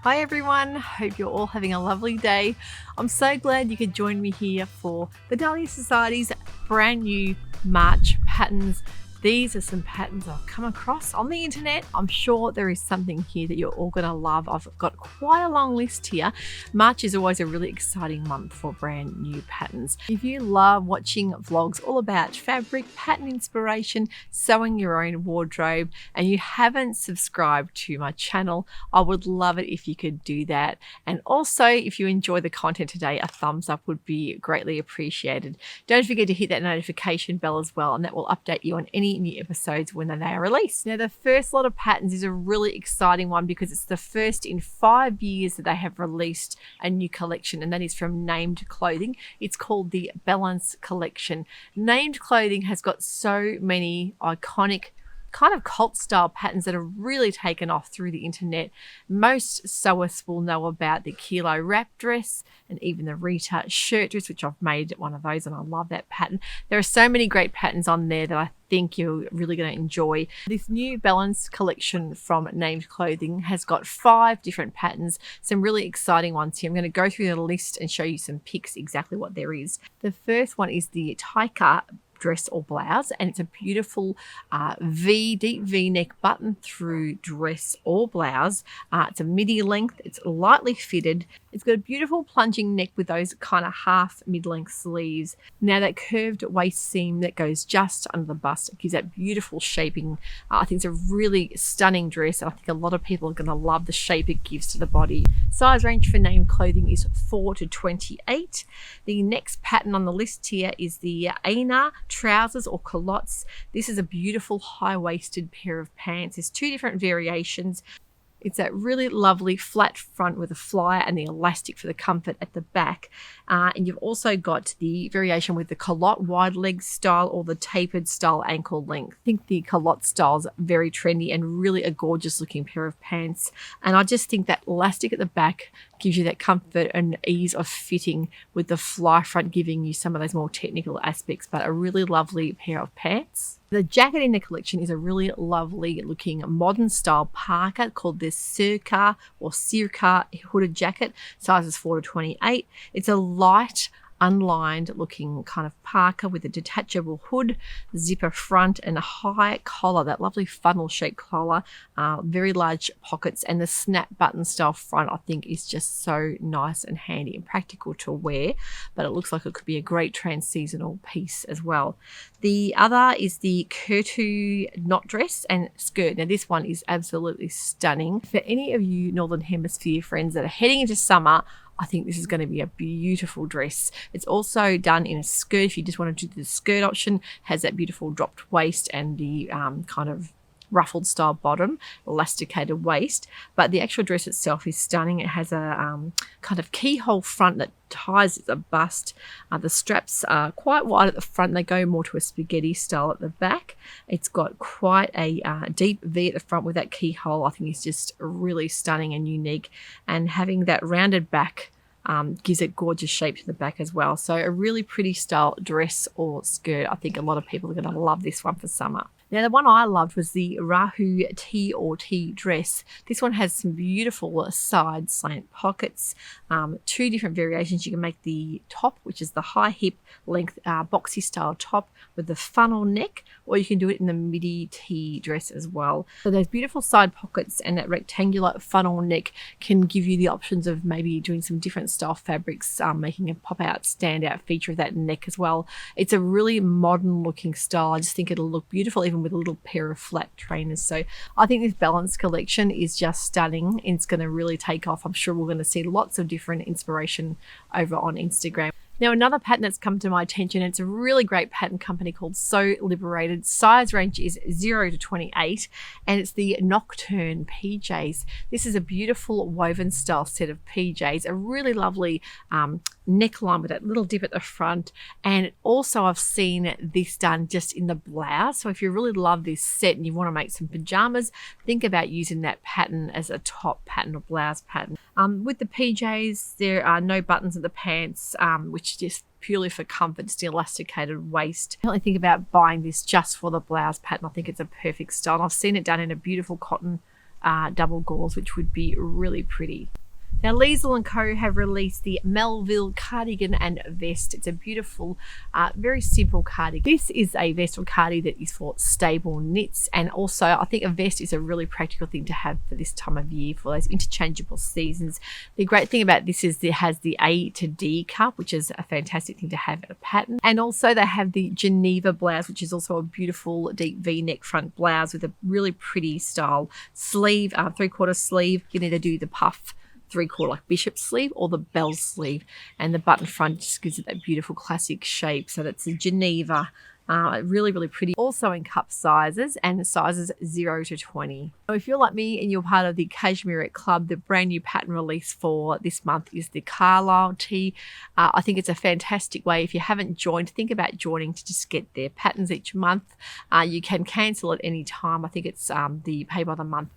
Hi everyone, hope you're all having a lovely day. I'm so glad you could join me here for the Dahlia Society's brand new March patterns. These are some patterns I've come across on the internet. I'm sure there is something here that you're all going to love. I've got quite a long list here. March is always a really exciting month for brand new patterns. If you love watching vlogs all about fabric, pattern inspiration, sewing your own wardrobe, and you haven't subscribed to my channel, I would love it if you could do that. And also, if you enjoy the content today, a thumbs up would be greatly appreciated. Don't forget to hit that notification bell as well, and that will update you on any new episodes when they are released. Now, the first lot of patterns is a really exciting one because it's the first in 5 years that they have released a new collection, and that is from Named Clothing. It's called the Balance Collection. Named Clothing has got so many iconic kind of cult style patterns that have really taken off through the internet. Most sewists will know about the Kilo wrap dress and even the Rita shirt dress, which I've made one of those and I love that pattern. There are so many great patterns on there that I think you're really going to enjoy. This new Balance collection from Named Clothing has got 5 different patterns, some really exciting ones here. I'm going to go through the list and show you some pics exactly what there is. The first one is the Taika dress or blouse, and it's a beautiful deep V-neck button through dress or blouse. It's a midi length, it's lightly fitted, it's got a beautiful plunging neck with those kind of half mid-length sleeves. Now that curved waist seam that goes just under the bust gives that beautiful shaping. I think it's a really stunning dress, and I think a lot of people are going to love the shape it gives to the body. Size range for Named Clothing is 4 to 28. The next pattern on the list here is the Aina trousers or culottes. This is a beautiful high-waisted pair of pants. There's 2 different variations. It's that really lovely flat front with a flyer and the elastic for the comfort at the back. And you've also got the variation with the culotte wide leg style or the tapered style ankle length. I think the culotte style is very trendy and really a gorgeous looking pair of pants. And I just think that elastic at the back gives you that comfort and ease of fitting, with the fly front giving you some of those more technical aspects, but a really lovely pair of pants. The jacket in the collection is a really lovely looking modern style parka called the Circa hooded jacket, sizes 4 to 28. It's a light unlined looking kind of parka with a detachable hood, zipper front, and a high collar, that lovely funnel shaped collar, very large pockets, and the snap button style front I think is just so nice and handy and practical to wear, but it looks like it could be a great trans-seasonal piece as well. The other is the Kurtu knot dress and skirt. Now this one is absolutely stunning. For any of you Northern Hemisphere friends that are heading into summer, I think this is going to be a beautiful dress. It's also done in a skirt. If you just want to do the skirt option, has that beautiful dropped waist and the kind of ruffled style bottom, elasticated waist. But the actual dress itself is stunning. It has a kind of keyhole front that ties at the bust. The straps are quite wide at the front. They go more to a spaghetti style at the back. It's got quite a deep V at the front with that keyhole. I think it's just really stunning and unique. And having that rounded back gives it gorgeous shape to the back as well. So a really pretty style dress or skirt. I think a lot of people are going to love this one for summer. Now, the one I loved was the Rahu T or T dress. This one has some beautiful side slant pockets, 2 different variations. You can make the top, which is the high hip length boxy style top with the funnel neck, or you can do it in the midi T dress as well. So those beautiful side pockets and that rectangular funnel neck can give you the options of maybe doing some different style fabrics, making a pop out standout feature of that neck as well. It's a really modern looking style. I just think it'll look beautiful even with a little pair of flat trainers. So I think this Balance collection is just stunning. It's going to really take off. I'm sure we're going to see lots of different inspiration over on Instagram. Now, another pattern that's come to my attention, it's a really great pattern company called So Liberated. Size range is 0 to 28, and it's the Nocturne PJs. This is a beautiful woven style set of PJs, a really lovely neckline with that little dip at the front. And also I've seen this done just in the blouse. So if you really love this set and you want to make some pajamas, think about using that pattern as a top pattern or blouse pattern. With the PJs, there are no buttons at the pants, which just purely for comfort. It's the elasticated waist. I don't think about buying this just for the blouse pattern. I think it's a perfect style. I've seen it done in a beautiful cotton double gauze, which would be really pretty. Now, Liesl & Co. have released the Melville cardigan and vest. It's a beautiful, very simple cardigan. This is a vest or cardi that is for stable knits, and also I think a vest is a really practical thing to have for this time of year for those interchangeable seasons. The great thing about this is it has the A to D cup, which is a fantastic thing to have at a pattern. And also they have the Geneva blouse, which is also a beautiful deep V-neck front blouse with a really pretty style sleeve, 3/4 sleeve. You can either do the puff 3/4 like bishop sleeve or the bell sleeve, and the button front just gives it that beautiful classic shape. So that's a Geneva, really pretty. Also in cup sizes and sizes 0 to 20. So if you're like me and you're part of the Cashmerette Club, the brand new pattern release for this month is the Carlisle tee. I think it's a fantastic way. If you haven't joined, think about joining to just get their patterns each month. You can cancel at any time. I think it's the pay by the month.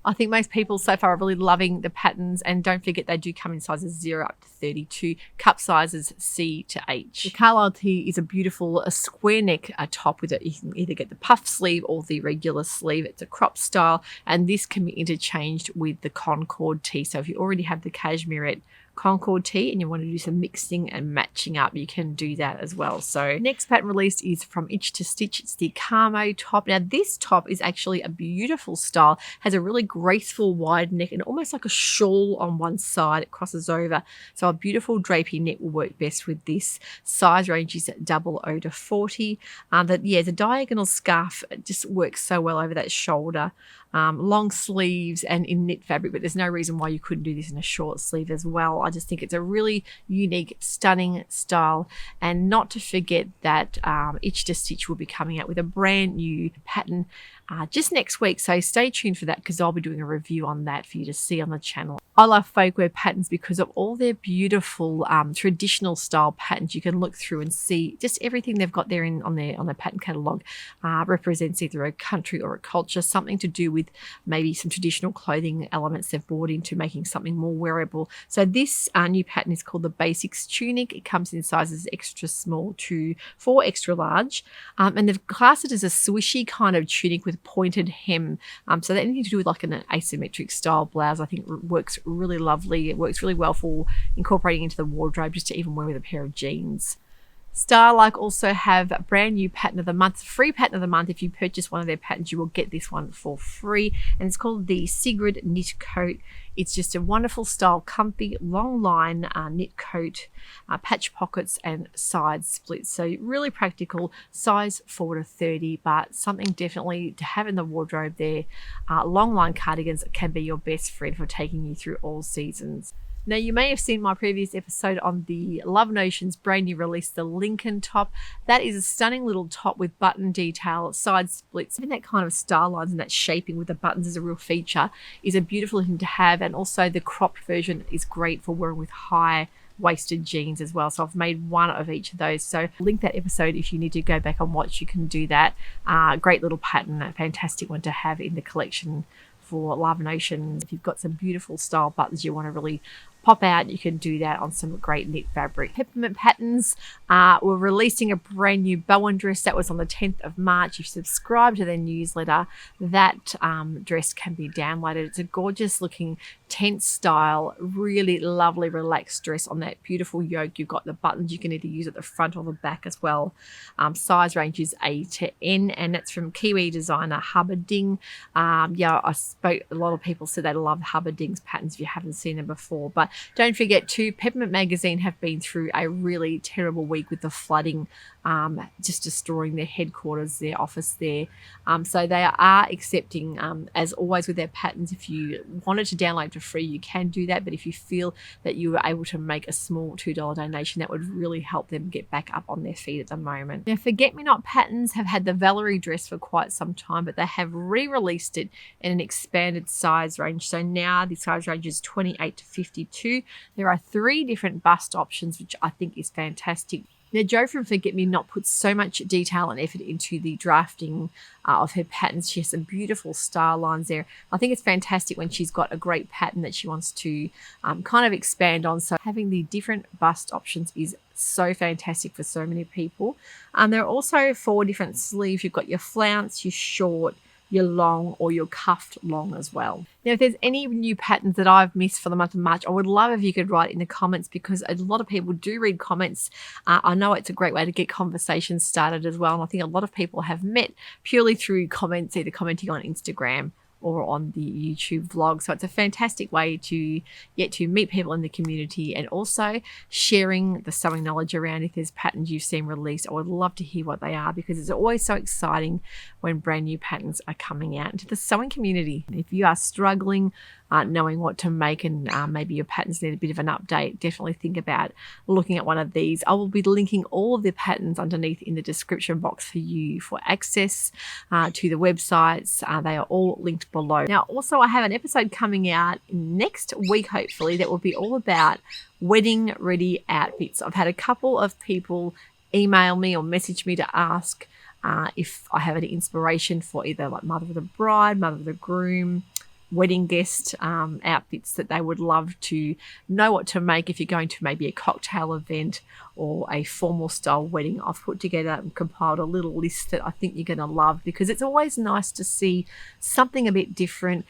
I think most people so far are really loving the patterns, and don't forget they do come in sizes 0 up to 32, cup sizes C to H. The Carlisle tee is a beautiful square neck top with it. You can either get the puff sleeve or the regular sleeve. It's a crop style, and this can be interchanged with the Concord tee. So if you already have the Cashmerette Concord tee and you want to do some mixing and matching up, you can do that as well. So next pattern released is from Itch to Stitch. It's the Camo top. Now this top is actually a beautiful style, has a really graceful wide neck and almost like a shawl on one side. It crosses over, so a beautiful drapey neck will work best with this. Size range is 00 to 40. The diagonal scarf just works so well over that shoulder. Long sleeves and in knit fabric, but there's no reason why you couldn't do this in a short sleeve as well. I just think it's a really unique, stunning style. And not to forget that Itch to Stitch will be coming out with a brand new pattern just next week, so stay tuned for that because I'll be doing a review on that for you to see on the channel. I love folkwear patterns because of all their beautiful traditional style patterns. You can look through and see just everything they've got there on their pattern catalogue represents either a country or a culture, something to do with maybe some traditional clothing elements they've brought into making something more wearable. So this new pattern is called the Basics Tunic. It comes in sizes extra small to 4 extra large, and they've classed it as a swishy kind of tunic with pointed hem. So that anything to do with like an asymmetric style blouse, I think works really lovely. It works really well for incorporating into the wardrobe, just to even wear with a pair of jeans. Starlike also have a brand new pattern of the month, free pattern of the month. If you purchase one of their patterns, you will get this one for free, and it's called the Sigrid Knit Coat. It's just a wonderful style, comfy, long line knit coat, patch pockets and side splits. So really practical, size 4 to 30, but something definitely to have in the wardrobe there. Long line cardigans can be your best friend for taking you through all seasons. Now, you may have seen my previous episode on the Love Notions brand new release, the Lincoln top. That is a stunning little top with button detail, side splits, and that kind of star lines and that shaping with the buttons is a real feature, is a beautiful thing to have. And also the cropped version is great for wearing with high waisted jeans as well. So I've made one of each of those. So link that episode if you need to go back and watch, you can do that. Great little pattern, a fantastic one to have in the collection for Love Notions. If you've got some beautiful style buttons you want to really pop out, you can do that on some great knit fabric. Peppermint Patterns were releasing a brand new Bowen dress that was on the 10th of March. If you subscribe to their newsletter, that dress can be downloaded. It's a gorgeous looking tent style, really lovely relaxed dress on that beautiful yoke. You've got the buttons, you can either use at the front or the back as well. Size range is A to N, and that's from Kiwi designer Hubbarding. A lot of people said they love Hubbarding's patterns if you haven't seen them before. But don't forget too, Peppermint Magazine have been through a really terrible week with the flooding, just destroying their headquarters, their office there. So they are accepting, as always with their patterns, if you wanted to download for free, you can do that. But if you feel that you were able to make a small $2 donation, that would really help them get back up on their feet at the moment. Now, Forget Me Not Patterns have had the Valerie dress for quite some time, but they have re-released it in an expanded size range. So now the size range is 28 to 52. There are 3 different bust options, which I think is fantastic. Now, Jo from Forget Me Not puts so much detail and effort into the drafting of her patterns. She has some beautiful star lines there. I think it's fantastic when she's got a great pattern that she wants to kind of expand on. So having the different bust options is so fantastic for so many people. There are also 4 different sleeves. You've got your flounce, your short, your long or your cuffed long as well. Now, if there's any new patterns that I've missed for the month of March, I would love if you could write in the comments, because a lot of people do read comments. I know it's a great way to get conversations started as well. And I think a lot of people have met purely through comments, either commenting on Instagram or on the YouTube vlog. So it's a fantastic way to get to meet people in the community, and also sharing the sewing knowledge around. If there's patterns you've seen released, I would love to hear what they are, because it's always so exciting when brand new patterns are coming out into the sewing community. If you are struggling knowing what to make, and maybe your patterns need a bit of an update, definitely think about looking at one of these. I will be linking all of the patterns underneath in the description box for you for access to the websites. They are all linked below. Now, also, I have an episode coming out next week, hopefully, that will be all about wedding ready outfits. I've had a couple of people email me or message me to ask if I have any inspiration for either like mother of the bride, mother of the groom, wedding guest outfits that they would love to know what to make if you're going to maybe a cocktail event or a formal style wedding. I've put together and compiled a little list that I think you're going to love, because it's always nice to see something a bit different.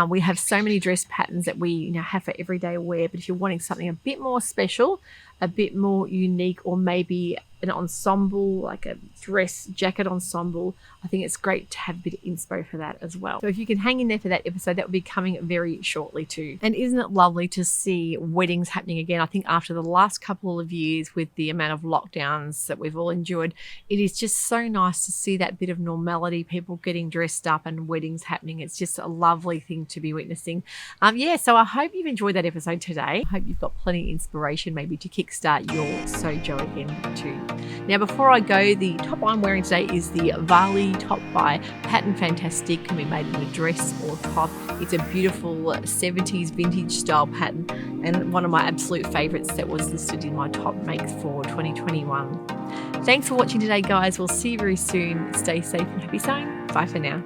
We have so many dress patterns that we have for everyday wear, but if you're wanting something a bit more special, a bit more unique, or maybe an ensemble, like a dress jacket ensemble, I think it's great to have a bit of inspo for that as well. So if you can hang in there for that episode, that will be coming very shortly too. And isn't it lovely to see weddings happening again? I think after the last couple of years with the amount of lockdowns that we've all endured, it is just so nice to see that bit of normality, people getting dressed up and weddings happening. It's just a lovely thing to be witnessing. So I hope you've enjoyed that episode today. I hope you've got plenty of inspiration maybe to kickstart your Sewjo again too. Now, before I go, the top I'm wearing today is the Valerie top by Pattern Fantastic. Can be made in a dress or top. It's a beautiful 70s vintage style pattern, and one of my absolute favorites that was listed in my top makes for 2021. Thanks for watching today, guys. We'll see you very soon. Stay safe and happy sewing. Bye for now.